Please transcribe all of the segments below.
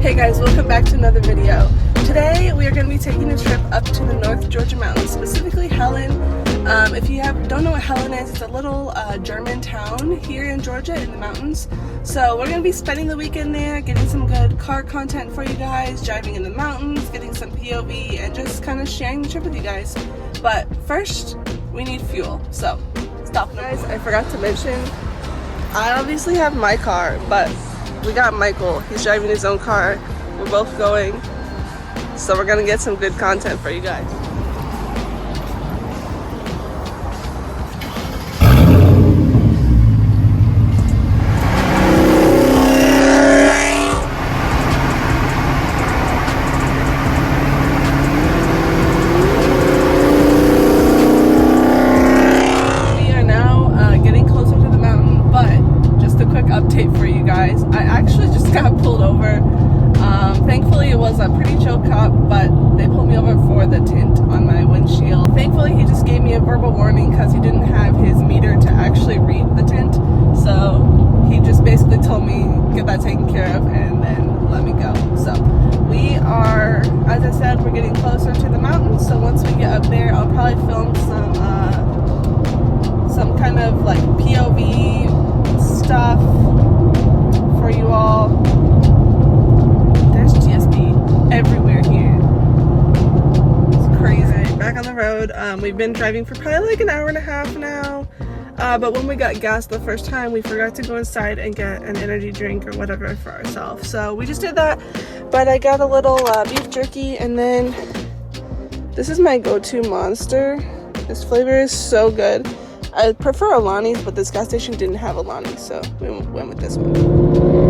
Hey guys, welcome back to another video. Today we are going to be taking a trip up to the North Georgia mountains, specifically Helen. If you don't know what Helen is, it's a little German town here in Georgia in the mountains. So we're going to be spending the weekend there, getting some good car content for you guys, driving in the mountains, getting some POV, and just kind of sharing the trip with you guys. But first, we need fuel. So stop guys, I forgot to mention, I obviously have my car, but we got Michael. He's driving his own car. We're both going. So we're gonna get some good content for you guys. We are now getting closer to the mountain, but just a quick update for you guys. I actually just got pulled over. Thankfully it was a pretty chill cop, but they pulled me over for the tint on my windshield. Thankfully he just gave me a verbal warning because he didn't have his meter to actually read the tint. So he just basically told me get that taken care of and then let me go. So we are, as I said, we're getting closer to the mountains. So once we get up there, I'll probably film some kind of like POV stuff for you all. Everywhere here. It's crazy. Back on the road. We've been driving for probably like an hour and a half now. But when we got gas the first time, we forgot to go inside and get an energy drink or whatever for ourselves. So we just did that. But I got a little beef jerky, and then this is my go-to Monster. This flavor is so good. I prefer Alani's, but this gas station didn't have Alani, so we went with this one.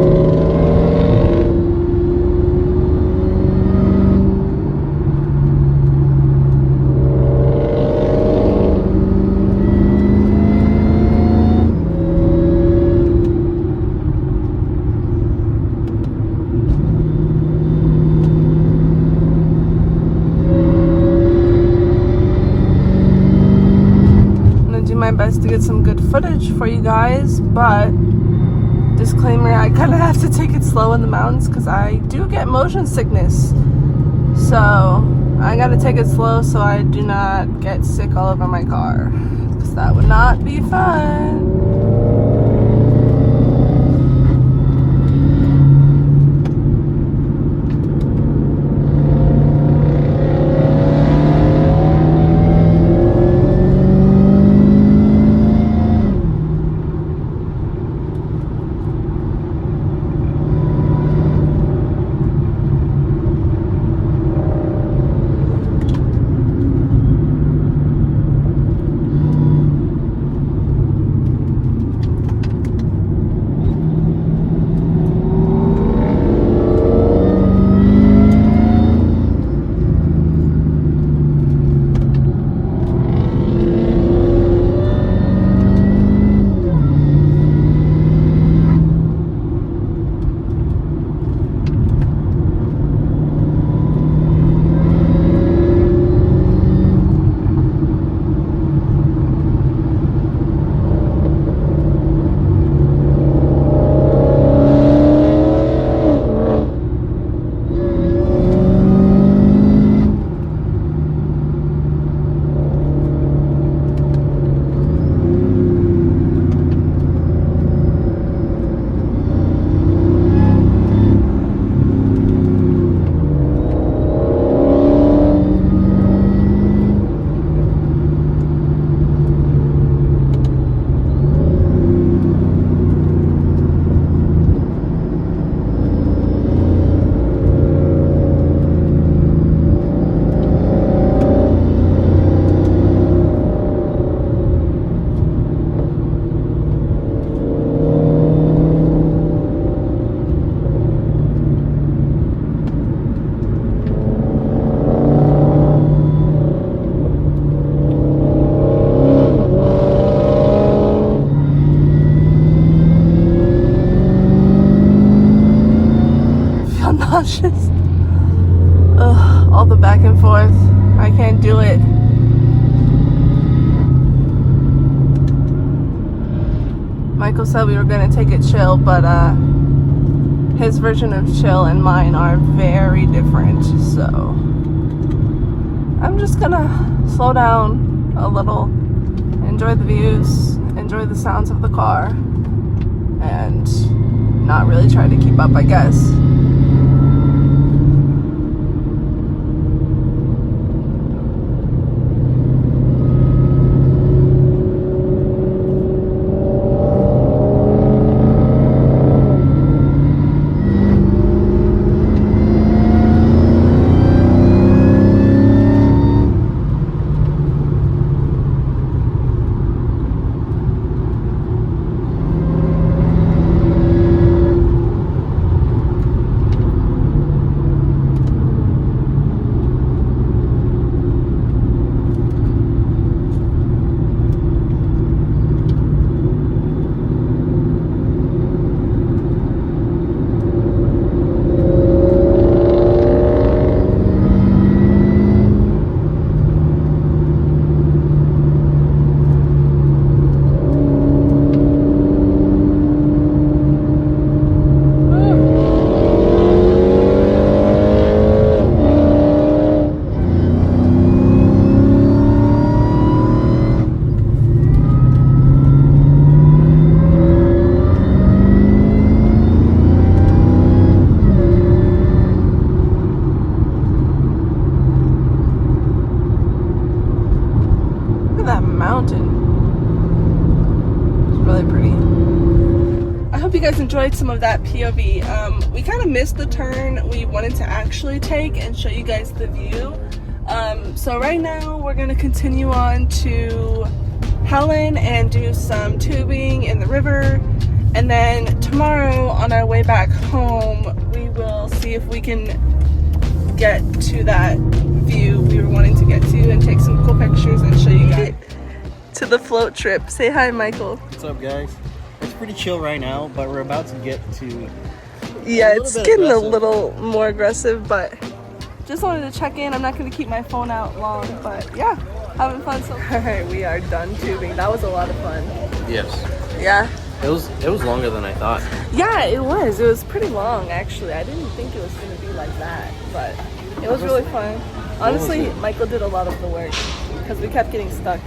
My best to get some good footage for you guys, but disclaimer, I kind of have to take it slow in the mountains because I do get motion sickness, so I gotta take it slow so I do not get sick all over my car, because that would not be fun. Nauseous. Ugh, all the back and forth. I can't do it. Michael said we were gonna take it chill, but his version of chill and mine are very different. So I'm just gonna slow down a little, enjoy the views, enjoy the sounds of the car, and not really try to keep up, I guess. You guys enjoyed some of that POV. We kind of missed the turn we wanted to actually take and show you guys the view. So right now we're going to continue on to Helen and do some tubing in the river, and then tomorrow on our way back home we will see if we can get to that view we were wanting to get to and take some cool pictures and show you guys. To the float trip. Say hi, Michael. What's up, guys? It's pretty chill right now, but we're about to get to... Yeah, it's getting aggressive. A little more aggressive, but just wanted to check in. I'm not going to keep my phone out long, but yeah, having fun so far. Alright, we are done tubing. That was a lot of fun. Yes. Yeah? It was longer than I thought. Yeah, it was. It was pretty long, actually. I didn't think it was going to be like that, but it was really fun. Honestly, Michael did a lot of the work because we kept getting stuck.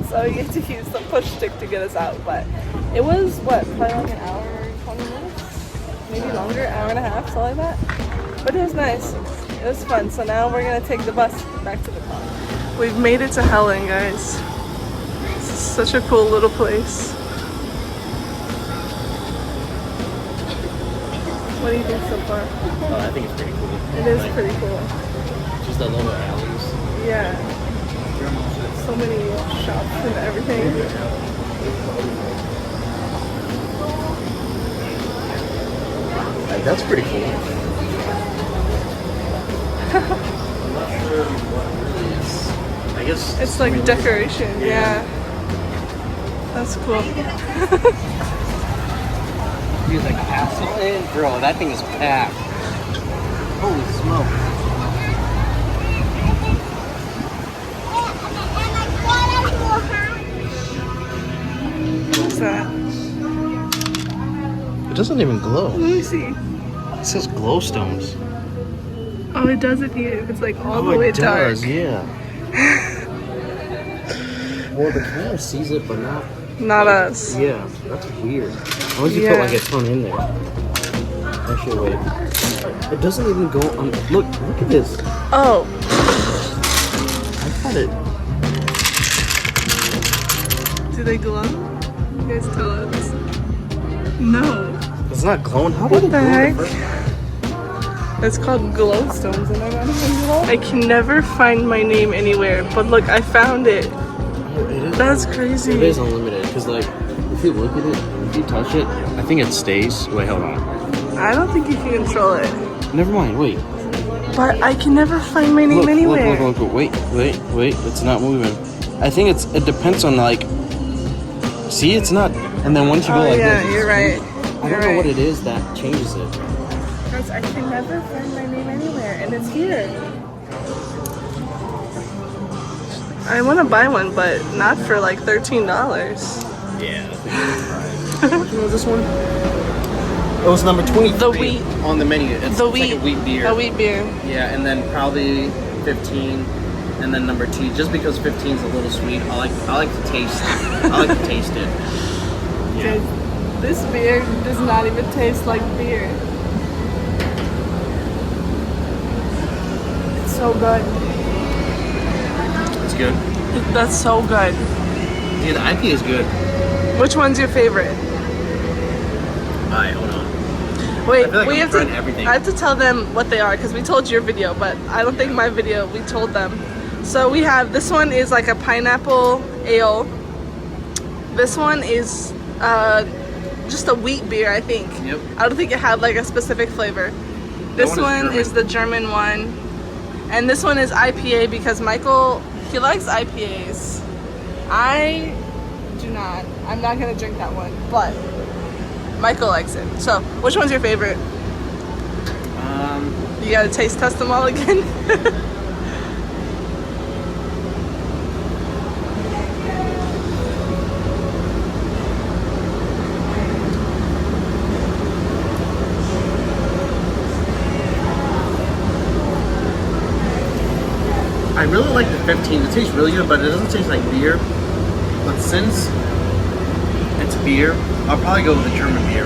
So we get to use the push stick to get us out, but it was probably like an hour, 20 minutes, maybe longer, hour and a half, something like that. But it was nice. It was fun. So now we're gonna take the bus back to the car. We've made it to Helen, guys. This is such a cool little place. What do you think so far? I think it's pretty cool. It is pretty cool. Just the little alleys. Yeah. So many shops and everything. That's pretty cool. I'm not sure what really is. I guess it's like decoration. Yeah. That's cool. Use like a castle in, bro. That thing is packed. Holy smoke. That? It doesn't even glow. Let me see. It says glow stones. Oh, it does if it's like all the way dark. Does, yeah. Well, the camera sees it, but not like, us. Yeah, that's weird. Unless you put like a ton in there. Actually, wait. It doesn't even go on. Look at this. Oh. I thought it. Do they glow? You guys tell us. No. It's not glowing. How what the heck? It's called glowstones and they're not even glow. I can never find my name anywhere, but look, I found it. Oh, it is. That's crazy. It is unlimited because, like, if you look at it, if you touch it, I think it stays. Wait, hold on. I don't think you can control it. Never mind. Wait. But I can never find my name anywhere. Look. Wait. It's not moving. I think it depends on like. See, it's not. And then once you go like yeah, this, you're right. I don't know what it is that changes it. Guys, I can never find my name anywhere, and it's here. I want to buy one, but not for like $13. Yeah, I think that's right. Which one was this one? It was number 23 The wheat. on the menu. It's The like wheat. a wheat beer. The wheat beer. Yeah, and then probably 15, and then number 2. Just because 15 is a little sweet, I like to taste. I like to taste it. Yeah. This beer does not even taste like beer. It's so good. It's good. That's so good. Yeah, the IPA is good. Which one's your favorite? Alright, hold on. Wait, I feel like we I'm have trying to. everything. I have to tell them what they are because we told your video, but I don't think my video we told them. So we have this one is like a pineapple ale. This one is just a wheat beer, I think. Yep. I don't think it had like a specific flavor. This one is the German one, and this one is IPA because Michael, he likes IPAs. I do not. I'm not gonna drink that one, but Michael likes it. So, which one's your favorite? You gotta taste test them all again. I really like the 15. It tastes really good, but it doesn't taste like beer. But since it's beer, I'll probably go with the German beer.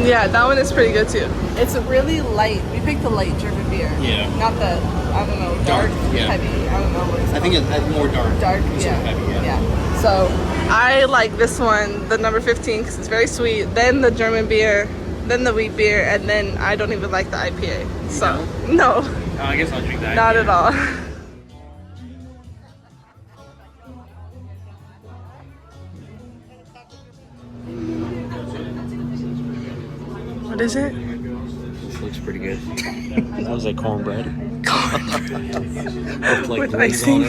Yeah, that one is pretty good too. It's a really light. We picked the light German beer. Yeah. Not the, I don't know, dark, yeah. heavy. I don't know what it's I think it's more dark. dark. instead Yeah. of heavy, Yeah. So I like this one, the number 15, because it's very sweet. Then the German beer, then the wheat beer, and then I don't even like the IPA. So no, I guess I'll drink that. not at all. What is it? This looks pretty good. That was like cornbread. With icing.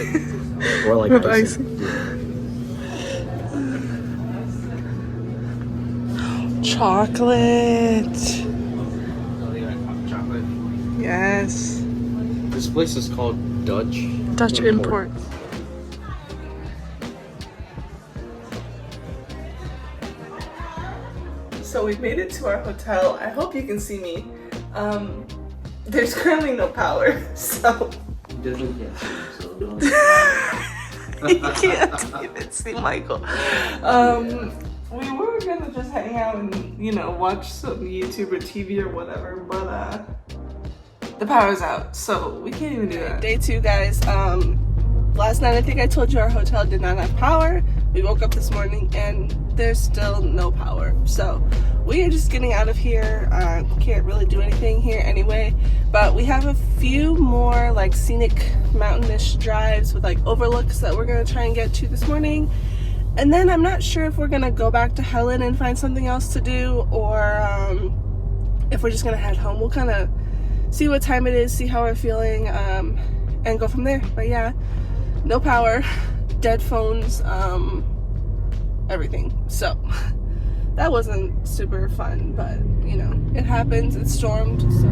Or like With icing. Chocolate. Oh, they got hot chocolate. Yes. This place is called Dutch import. So we've made it to our hotel. I hope you can see me. There's currently no power, so you can't even see Michael. We were gonna just hang out and, you know, watch some YouTube or TV or whatever, but the power's out, so we can't even do that. Day 2, guys. Last night I think I told you our hotel did not have power. We woke up this morning and there's still no power. So we are just getting out of here. Can't really do anything here anyway. But we have a few more like scenic mountainous drives with like overlooks that we're gonna try and get to this morning. And then I'm not sure if we're gonna go back to Helen and find something else to do, or if we're just gonna head home. We'll kind of see what time it is, see how we're feeling, and go from there. But yeah, no power, dead phones, everything. So that wasn't super fun, but you know, it happens. It stormed, so.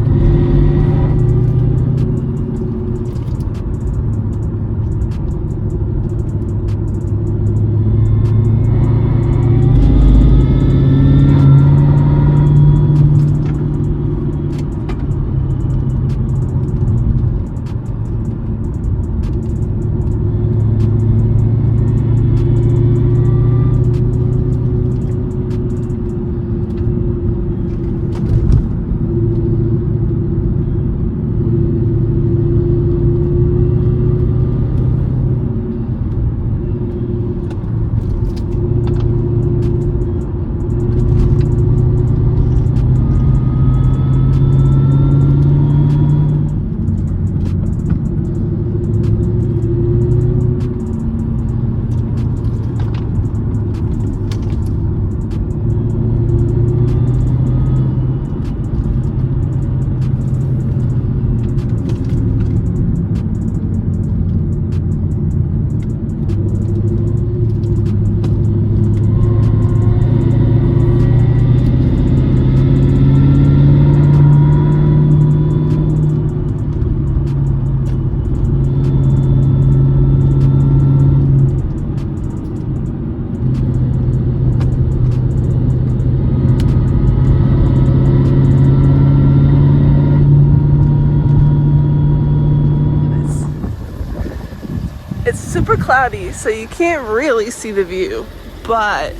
it's super cloudy, so you can't really see the view, but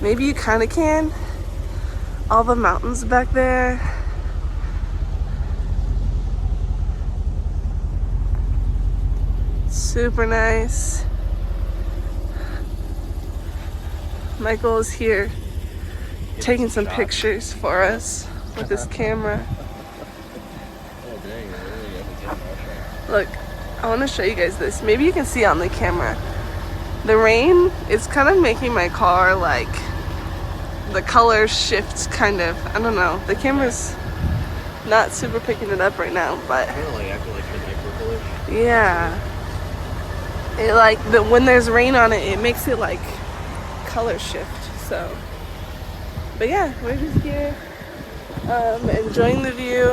maybe you kind of can. All the mountains back there. Super nice. Michael is here taking some pictures for us with his camera. Look, I want to show you guys this. Maybe you can see on the camera. The rain is kind of making my car like the color shifts kind of. I don't know. The camera's not super picking it up right now, but Kind of like acting like midnight purplish. yeah. It like when there's rain on it, it makes it like color shift. So, but yeah, we're just here enjoying the view.